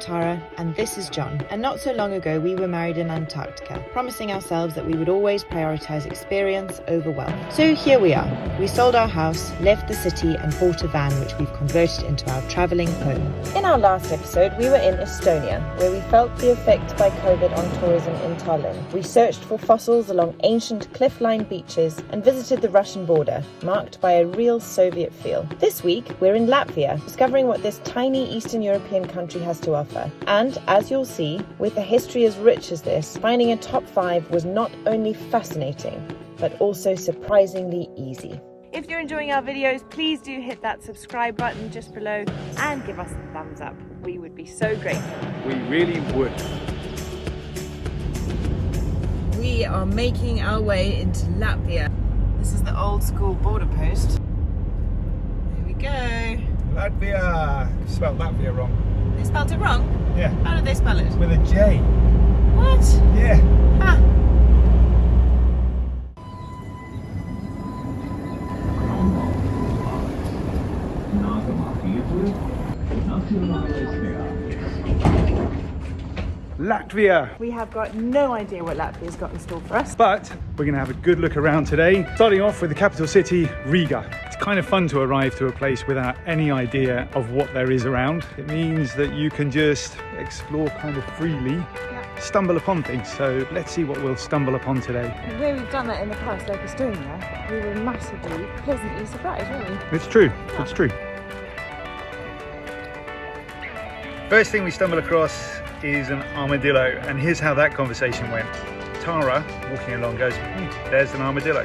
Tara, and this is John. And not so long ago we were married in Antarctica, promising ourselves that we would always prioritise experience over wealth. So here we are. We sold our house, left the city and bought a van which we've converted into our travelling home. In our last episode we were in Estonia, where we felt the effect by COVID on tourism in Tallinn. We searched for fossils along ancient cliff-lined beaches and visited the Russian border, marked by a real Soviet feel. This week we're in Latvia, discovering what this tiny Eastern European country has to offer. And as you'll see, with a history as rich as this, finding a top 5 was not only fascinating, but also surprisingly easy. If you're enjoying our videos, please do hit that subscribe button just below and give us a thumbs up. We would be so grateful. We really would. We are making our way into Latvia. This is the old school border post. There we go. Latvia. Spelled Latvia wrong. They spelled it wrong? Yeah. How did they spell it? With a J. What? Yeah. Ah. Latvia. We have got no idea what Latvia's got in store for us. But we're going to have a good look around today, starting off with the capital city, Riga. It's kind of fun to arrive to a place without any idea of what there is around. It means that you can just explore kind of freely, stumble upon things. So let's see what we'll stumble upon today. Where we've done that in the past, like Estonia, we were massively, pleasantly surprised, weren't we? It's true, it's true. First thing we stumble across is an armadillo, and here's how that conversation went. Tara, walking along, goes, there's an armadillo.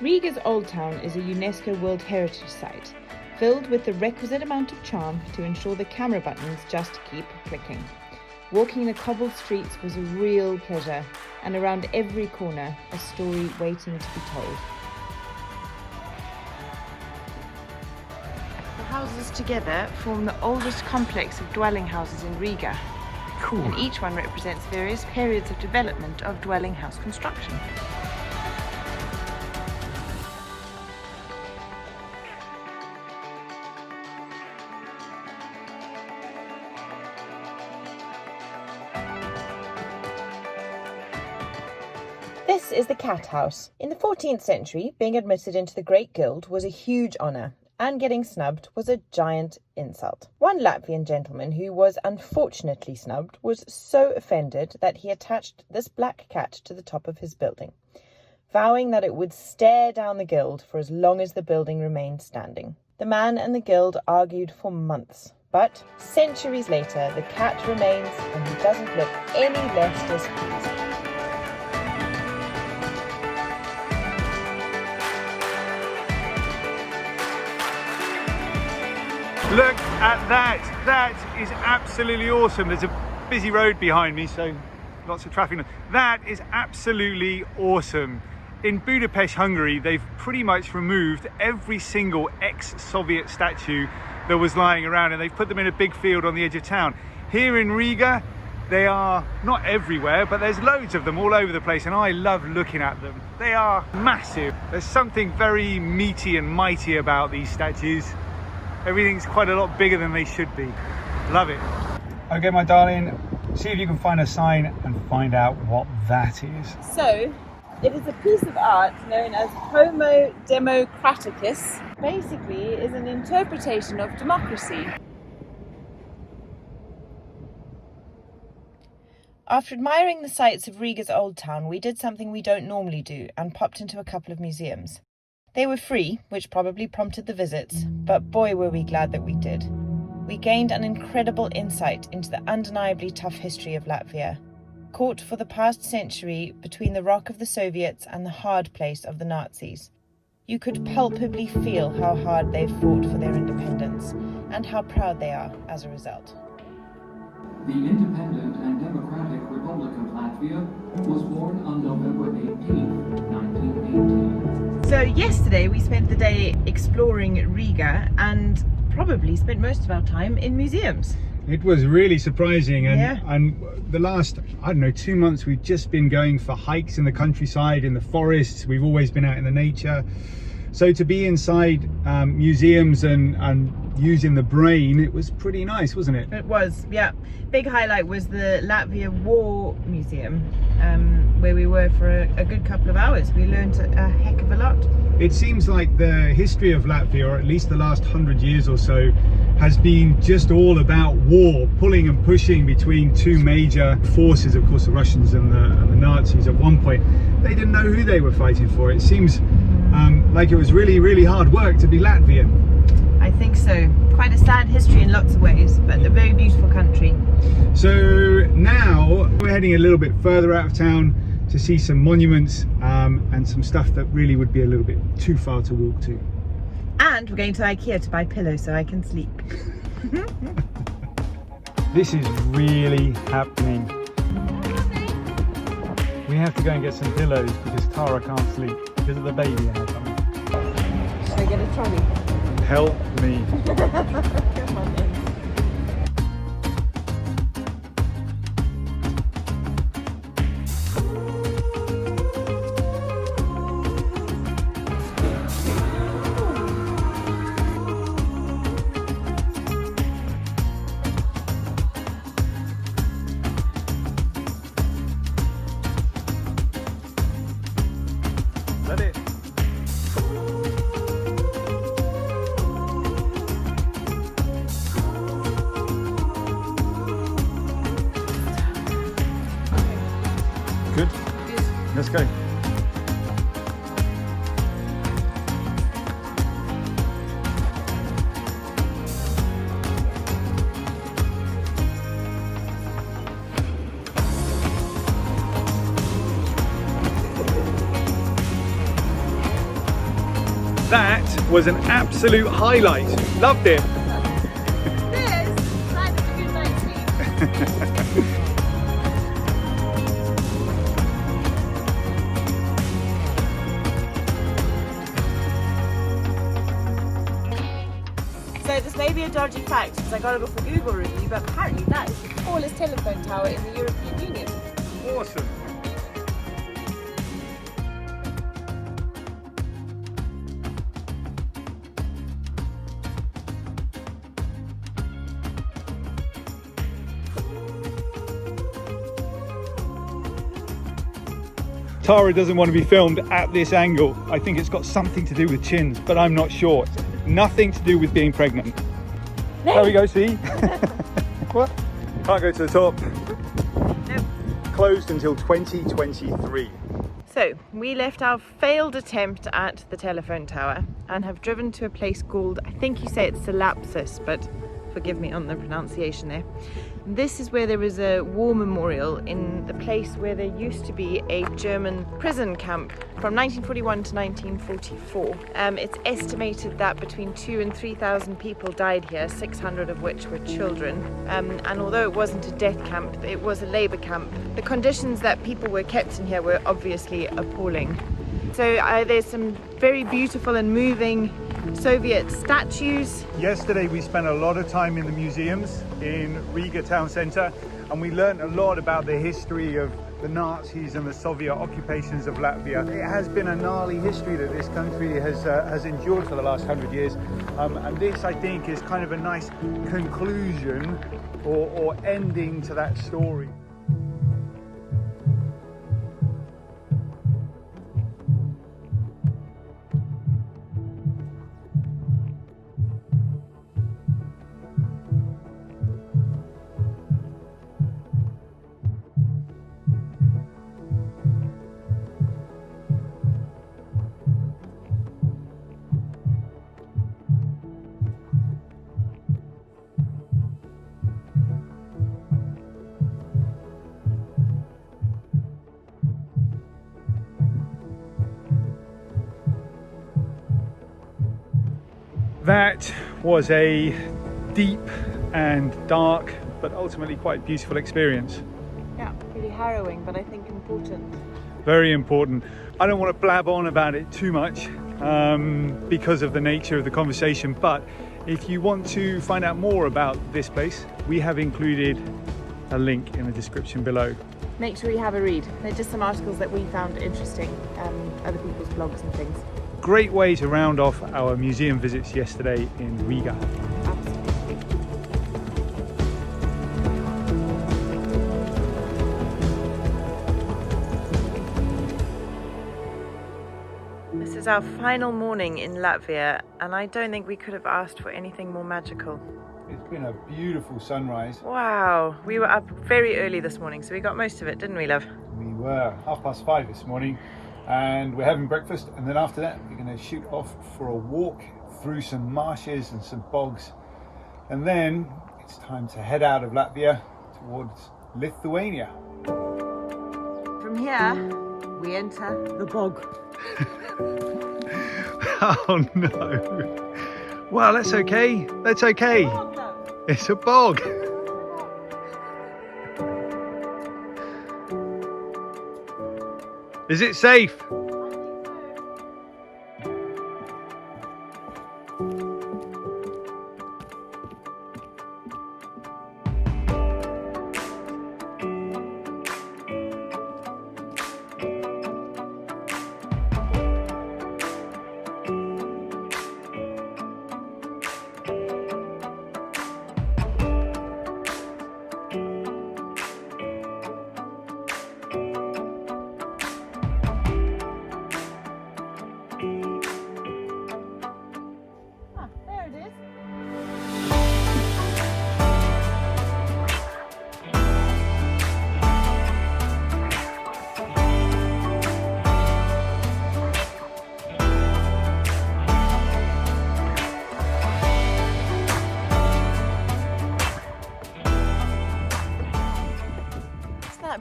Riga's Old Town is a UNESCO World Heritage Site, filled with the requisite amount of charm to ensure the camera buttons just keep clicking. Walking the cobbled streets was a real pleasure, and around every corner, a story waiting to be told. The houses together form the oldest complex of dwelling houses in Riga. Cool. And each one represents various periods of development of dwelling house construction. This is the Cat House. In the 14th century, being admitted into the Great Guild was a huge honour, and getting snubbed was a giant insult. One Latvian gentleman who was unfortunately snubbed was so offended that he attached this black cat to the top of his building, vowing that it would stare down the guild for as long as the building remained standing. The man and the guild argued for months, but centuries later the cat remains and he doesn't look any less displeased. Look at that. That is absolutely awesome. There's a busy road behind me, so lots of traffic. That is absolutely awesome. In Budapest, Hungary, they've pretty much removed every single ex-Soviet statue that was lying around, and they've put them in a big field on the edge of town. Here in Riga, they are not everywhere, but there's loads of them all over the place, and I love looking at them. They are massive. There's something very meaty and mighty about these statues. Everything's quite a lot bigger than they should be. Love it. Okay, my darling, see if you can find a sign and find out what that is. So, it is a piece of art known as Homo Democraticus. Basically, is an interpretation of democracy. After admiring the sights of Riga's Old Town, we did something we don't normally do and popped into a couple of museums. They were free, which probably prompted the visits, but boy were we glad that we did. We gained an incredible insight into the undeniably tough history of Latvia, caught for the past century between the rock of the Soviets and the hard place of the Nazis. You could palpably feel how hard they've fought for their independence and how proud they are as a result. The independent and democratic Republic of Latvia was born on November 18, 1918. So yesterday we spent the day exploring Riga and probably spent most of our time in museums. It was really surprising, and Yeah. and the last, I don't know, 2 months we've just been going for hikes in the countryside, in the forests. We've always been out in the nature. So to be inside museums and using the brain, it was pretty nice, wasn't it? It was, yeah. Big highlight was the Latvia War Museum, where we were for a good couple of hours. We learned a heck of a lot. It seems like the history of Latvia, or at least the last 100 years or so, has been just all about war, pulling and pushing between two major forces. Of course, the Russians and the Nazis. At one point, they didn't know who they were fighting for. It seems like it was really, really hard work to be Latvian. I think so. Quite a sad history in lots of ways, but a very beautiful country. So now we're heading a little bit further out of town to see some monuments and some stuff that really would be a little bit too far to walk to. And we're going to Ikea to buy pillows so I can sleep. This is really happening. We have to go and get some pillows because Tara can't sleep because of the baby I have coming. Should I get a trolley? Help me. Come on then. Let it. Good. Let's go. That was an absolute highlight. Loved it. This sign of a good night's sleep. So this may be a dodgy fact because I got it off a Google review, but apparently that is the tallest telephone tower in the European Union. Awesome. Tara doesn't want to be filmed at this angle. I think it's got something to do with chins, but I'm not sure. Nothing to do with being pregnant. There we go, see? What? Can't go to the top. Nope. Closed until 2023. So we left our failed attempt at the telephone tower and have driven to a place called, I think you say it's Salapsis, but forgive me on the pronunciation there. This is where there is a war memorial in the place where there used to be a German prison camp from 1941 to 1944. It's estimated that between 2,000 and 3,000 people died here, 600 of which were children. And although it wasn't a death camp, it was a labour camp. The conditions that people were kept in here were obviously appalling. So there's some very beautiful and moving Soviet statues. Yesterday we spent a lot of time in the museums in Riga town centre, and we learned a lot about the history of the Nazis and the Soviet occupations of Latvia. It has been a gnarly history that this country has endured for the last 100 years, and this, I think, is kind of a nice conclusion or ending to that story. That was a deep and dark, but ultimately quite beautiful experience. Yeah, pretty harrowing, but I think important. Very important. I don't want to blab on about it too much because of the nature of the conversation, but If you want to find out more about this place, we have included a link in the description below. Make sure you have a read. They're just some articles that we found interesting, other people's blogs and things. Great way to round off our museum visits yesterday in Riga. This is our final morning in Latvia, and I don't think we could have asked for anything more magical. It's been a beautiful sunrise. Wow, we were up very early this morning, so we got most of it, didn't we, love? We were 5:30 this morning, and we're having breakfast, and then after that we're going to shoot off for a walk through some marshes and some bogs, and then it's time to head out of Latvia towards Lithuania. From here, we enter the bog. Oh no! Well, that's okay. That's okay. It's a bog. Is it safe?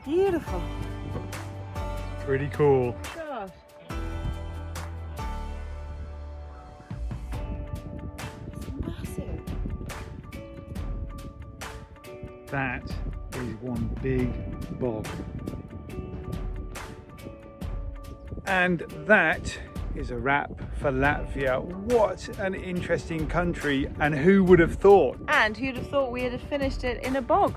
Beautiful. Pretty cool. Gosh. It's massive. That is one big bog. And that is a wrap for Latvia. What an interesting country, and who would have thought? And who'd have thought we had finished it in a bog?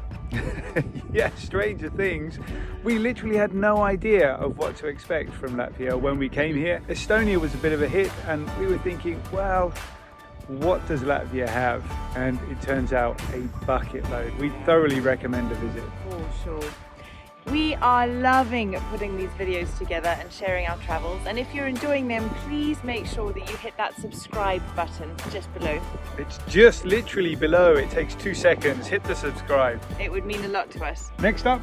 Yeah, stranger things. We literally had no idea of what to expect from Latvia when we came here. Estonia was a bit of a hit, and we were thinking, well, what does Latvia have? And it turns out a bucket load. We thoroughly recommend a visit. For sure. We are loving putting these videos together and sharing our travels, and if you're enjoying them, please make sure that you hit that subscribe button just below. It's just literally below. It takes 2 seconds. Hit the subscribe. It would mean a lot to us. Next up,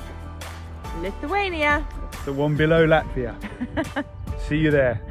Lithuania. the one below Latvia. See you there.